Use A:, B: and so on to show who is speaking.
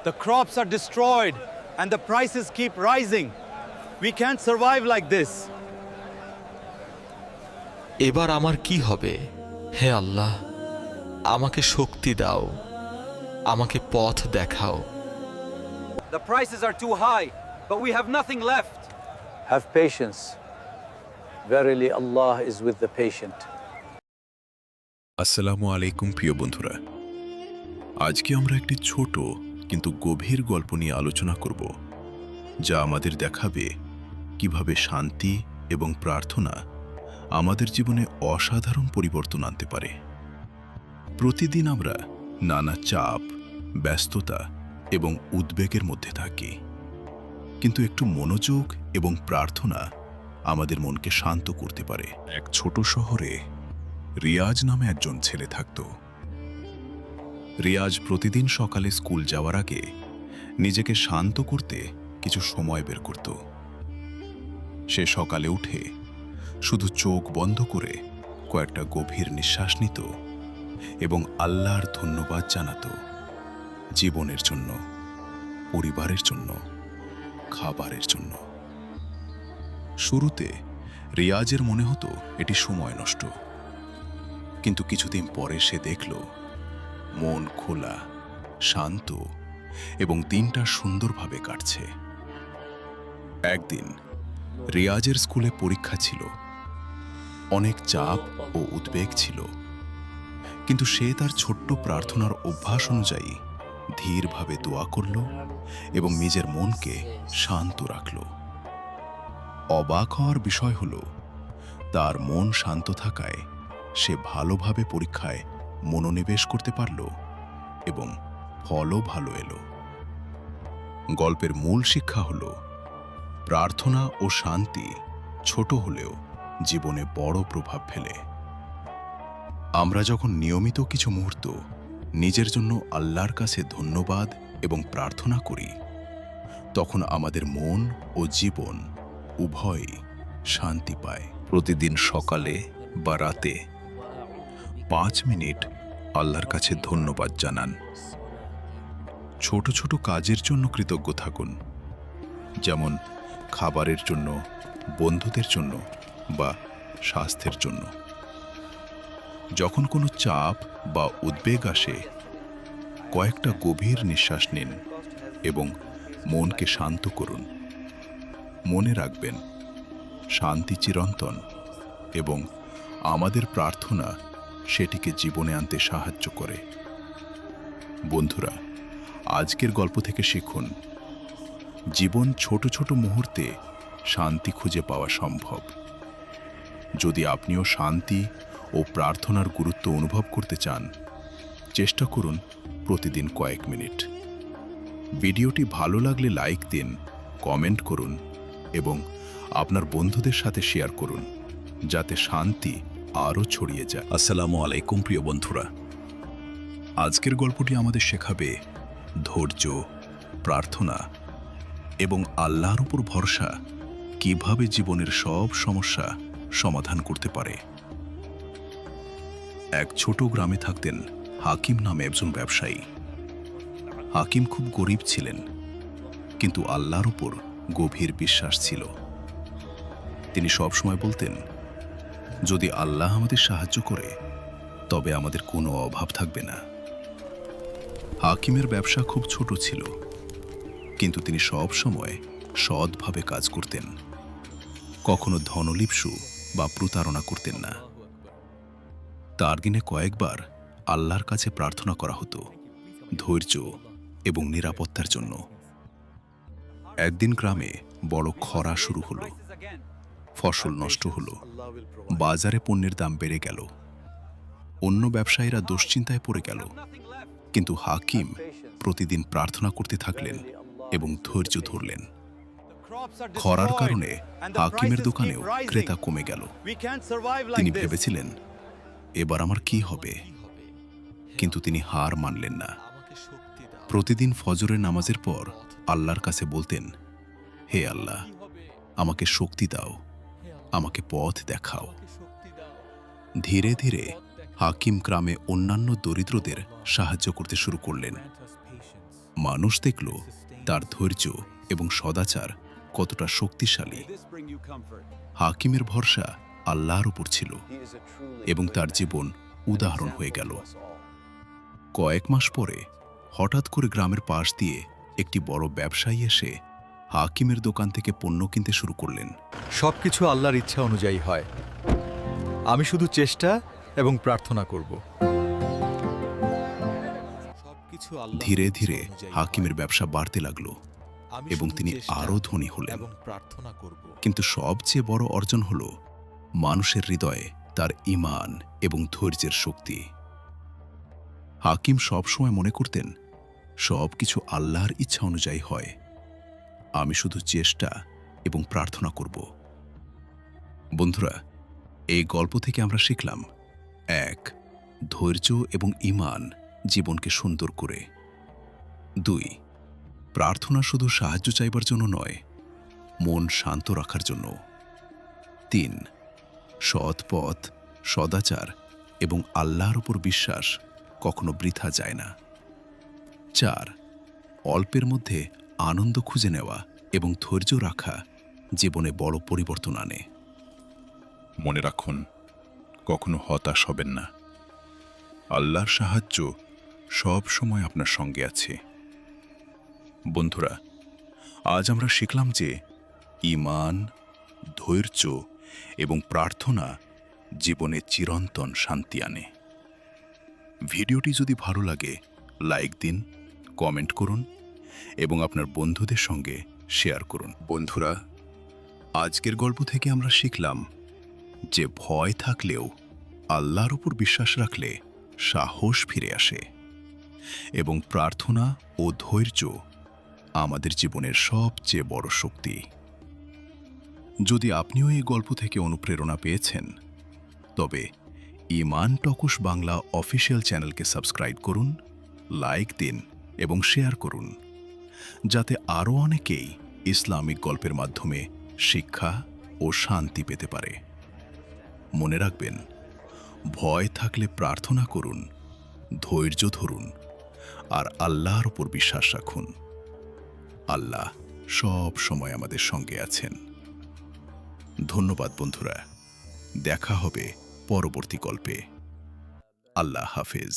A: The crops are destroyed and the prices keep rising. We can't survive like this.
B: এবার আমার কি হবে? হে আল্লাহ, আমাকে শক্তি দাও, আমাকে পথ দেখাও।
A: The prices are too high, but we have nothing left.
C: Have patience. Verily Allah is with the patient.
D: আসসালামু আলাইকুম প্রিয় বন্ধুরা, আজকে আমরা একটি ছোট কিন্তু গভীর গল্প নিয়ে আলোচনা করব, যা আমাদের দেখাবে কিভাবে শান্তি এবং প্রার্থনা আমাদের জীবনে অসাধারণ পরিবর্তন আনতে পারে। প্রতিদিন আমরা নানা চাপ, ব্যস্ততা এবং উদ্বেগের মধ্যে থাকি, কিন্তু একটু মনোযোগ এবং প্রার্থনা আমাদের মনকে শান্ত করতে পারে। এক ছোট শহরে রিয়াজ নামে একজন ছেলে থাকত। রিয়াজ প্রতিদিন সকালে স্কুল যাওয়ার আগে নিজেকে শান্ত করতে কিছু সময় বের করত। সে সকালে উঠে শুধু চোখ বন্ধ করে কয়েকটা গভীর নিঃশ্বাস নিত এবং আল্লাহর ধন্যবাদ জানাত, জীবনের জন্য, পরিবারের জন্য, খাবারের জন্য। শুরুতে রিয়াজের মনে হতো এটি সময় নষ্ট, কিন্তু কিছুদিন পরে সে দেখল মন খোলা, শান্ত এবং দিনটা সুন্দরভাবে কাটছে। একদিন রিয়াজের স্কুলে পরীক্ষা ছিল, অনেক চাপ ও উদ্বেগ ছিল, কিন্তু সে তার ছোট্ট প্রার্থনার অভ্যাস অনুযায়ী ধীরভাবে দোয়া করল এবং নিজের মনকে শান্ত রাখল। অবাক হওয়ার বিষয় হল, তার মন শান্ত থাকায় সে ভালোভাবে পরীক্ষায় মনোনিবেশ করতে পারল এবং ফলও ভালো এলো। গল্পের মূল শিক্ষা হল, প্রার্থনা ও শান্তি ছোট হলেও জীবনে বড় প্রভাব ফেলে। আমরা যখন নিয়মিত কিছু মুহূর্ত নিজের জন্য আল্লাহর কাছে ধন্যবাদ এবং প্রার্থনা করি, তখন আমাদের মন ও জীবন উভয়ই শান্তি পায়। প্রতিদিন সকালে বা রাতে 5 মিনিট আল্লাহর কাছে ধন্যবাদ জানান। ছোট ছোট কাজের জন্য কৃতজ্ঞ থাকুন, যেমন খাবারের জন্য, বন্ধুদের জন্য বা স্বাস্থ্যের জন্য। যখন কোনো চাপ বা উদ্বেগ আসে, কয়েকটা গভীর নিঃশ্বাস নিন এবং মনকে শান্ত করুন। মনে রাখবেন, শান্তি চিরন্তন এবং আমাদের প্রার্থনা সেটিকে জীবনে আনতে সাহায্য করে। বন্ধুরা, আজকের গল্প থেকে শিখুন, জীবন ছোট ছোট মুহূর্তে শান্তি খুঁজে পাওয়া সম্ভব। যদি আপনিও শান্তি ও প্রার্থনার গুরুত্ব অনুভব করতে চান, চেষ্টা করুন প্রতিদিন কয়েক মিনিট। ভিডিওটি ভালো লাগলে লাইক দিন, কমেন্ট করুন এবং আপনার বন্ধুদের সাথে শেয়ার করুন, যাতে শান্তি আরও ছড়িয়ে যায়। আসসালামু আলাইকুম প্রিয় বন্ধুরা, আজকের গল্পটি আমাদের শেখাবে ধৈর্য, প্রার্থনা এবং আল্লাহর উপর ভরসা কিভাবে জীবনের সব সমস্যা সমাধান করতে পারে। এক ছোট গ্রামে থাকতেন হাকিম নামে একজন ব্যবসায়ী। হাকিম খুব গরিব ছিলেন, কিন্তু আল্লাহর উপর গভীর বিশ্বাস ছিল। তিনি সবসময় বলতেন, যদি আল্লাহ আমাদের সাহায্য করে, তবে আমাদের কোনো অভাব থাকবে না। হাকিমের ব্যবসা খুব ছোট ছিল, কিন্তু তিনি সব সময় সৎভাবে কাজ করতেন, কখনো ধনলিপ্সু বা প্রতারণা করতেন না। তার দিনে কয়েকবার আল্লাহর কাছে প্রার্থনা করা হতো, ধৈর্য এবং নিরাপত্তার জন্য। একদিন গ্রামে বড় খরা শুরু হলো, ফসল নষ্ট হলো, বাজারে পণ্যের দাম বেড়ে গেল। অন্য ব্যবসায়ীরা দুশ্চিন্তায় পড়ে গেল, কিন্তু হাকিম প্রতিদিন প্রার্থনা করতে থাকলেন এবং ধৈর্য ধরলেন। খরার কারণে হাকিমের দোকানেও ক্রেতা কমে গেল। তিনি ভেবেছিলেন, এবার আমার কি হবে? কিন্তু তিনি হার মানলেন না। প্রতিদিন ফজরের নামাজের পর আল্লাহর কাছে বলতেন, হে আল্লাহ, আমাকে শক্তি দাও, আমাকে পথ দেখাও। ধীরে ধীরে হাকিম গ্রামে অন্যান্য দরিদ্রদের সাহায্য করতে শুরু করলেন। মানুষ দেখল তার ধৈর্য এবং সদাচার কতটা শক্তিশালী। হাকিমের ভরসা আল্লাহর উপর ছিল এবং তার জীবন উদাহরণ হয়ে গেল। কয়েক মাস পরে হঠাৎ করে গ্রামের পাশ দিয়ে একটি বড় ব্যবসায়ী এসে হাকিমের দোকান থেকে পণ্য কিনতে শুরু করলেন।
E: সবকিছু আল্লাহর ইচ্ছা অনুযায়ী হয়, আমি শুধু চেষ্টা এবং প্রার্থনা করব।
D: ধীরে ধীরে হাকিমের ব্যবসা বাড়তে লাগলো এবং তিনি আরও ধনী হলেন।
B: প্রার্থনা করব।
D: কিন্তু সবচেয়ে বড় অর্জন হল মানুষের হৃদয়ে তার ঈমান এবং ধৈর্যের শক্তি। হাকিম সবসময় মনে করতেন সবকিছু আল্লাহর ইচ্ছা অনুযায়ী হয়, আমি শুধু চেষ্টা এবং প্রার্থনা করব। বন্ধুরা, এই গল্প থেকে আমরা শিখলাম, ১. ধৈর্য এবং ঈমান জীবনকে সুন্দর করে। ২. প্রার্থনা শুধু সাহায্য চাইবার জন্য নয়, মন শান্ত রাখার জন্য। ৩. সৎ পথ, সদাচার এবং আল্লাহর উপর বিশ্বাস কখনো বৃথা যায় না। ৪. অল্পের মধ্যে আনন্দ খুঁজে নেওয়া এবং ধৈর্য রাখা জীবনে বড় পরিবর্তন আনে।
F: মনে রাখুন, কখনো হতাশ হবেন না। আল্লাহর সাহায্য সব সময় আপনার সঙ্গে আছে। বন্ধুরা, আজ আমরা শিখলাম যে ঈমান, ধৈর্য এবং প্রার্থনা জীবনে চিরন্তন শান্তি আনে। ভিডিওটি যদি ভালো লাগে, লাইক দিন, কমেন্ট করুন এবং আপনার বন্ধুদের সঙ্গে শেয়ার করুন। বন্ধুরা, আজকের গল্প থেকে আমরা শিখলাম যে ভয় থাকলেও আল্লাহর উপর বিশ্বাস রাখলে সাহস ফিরে আসে এবং প্রার্থনা ও ধৈর্য আমাদের জীবনের সবচেয়ে বড় শক্তি। যদি আপনিও এই গল্প থেকে অনুপ্রেরণা পেয়েছেন, তবে ঈমান টকস বাংলা অফিসিয়াল চ্যানেলকে সাবস্ক্রাইব করুন, লাইক দিন এবং শেয়ার করুন, যাতে আরও অনেকেই ইসলামিক গল্পের মাধ্যমে শিক্ষা ও শান্তি পেতে পারে। মনে রাখবেন, ভয় থাকলে প্রার্থনা করুন, ধৈর্য ধরুন আর আল্লাহর উপর বিশ্বাস রাখুন। আল্লাহ সব সময় আমাদের সঙ্গে আছেন। ধন্যবাদ বন্ধুরা, দেখা হবে পরবর্তী গল্পে। আল্লাহ হাফেজ।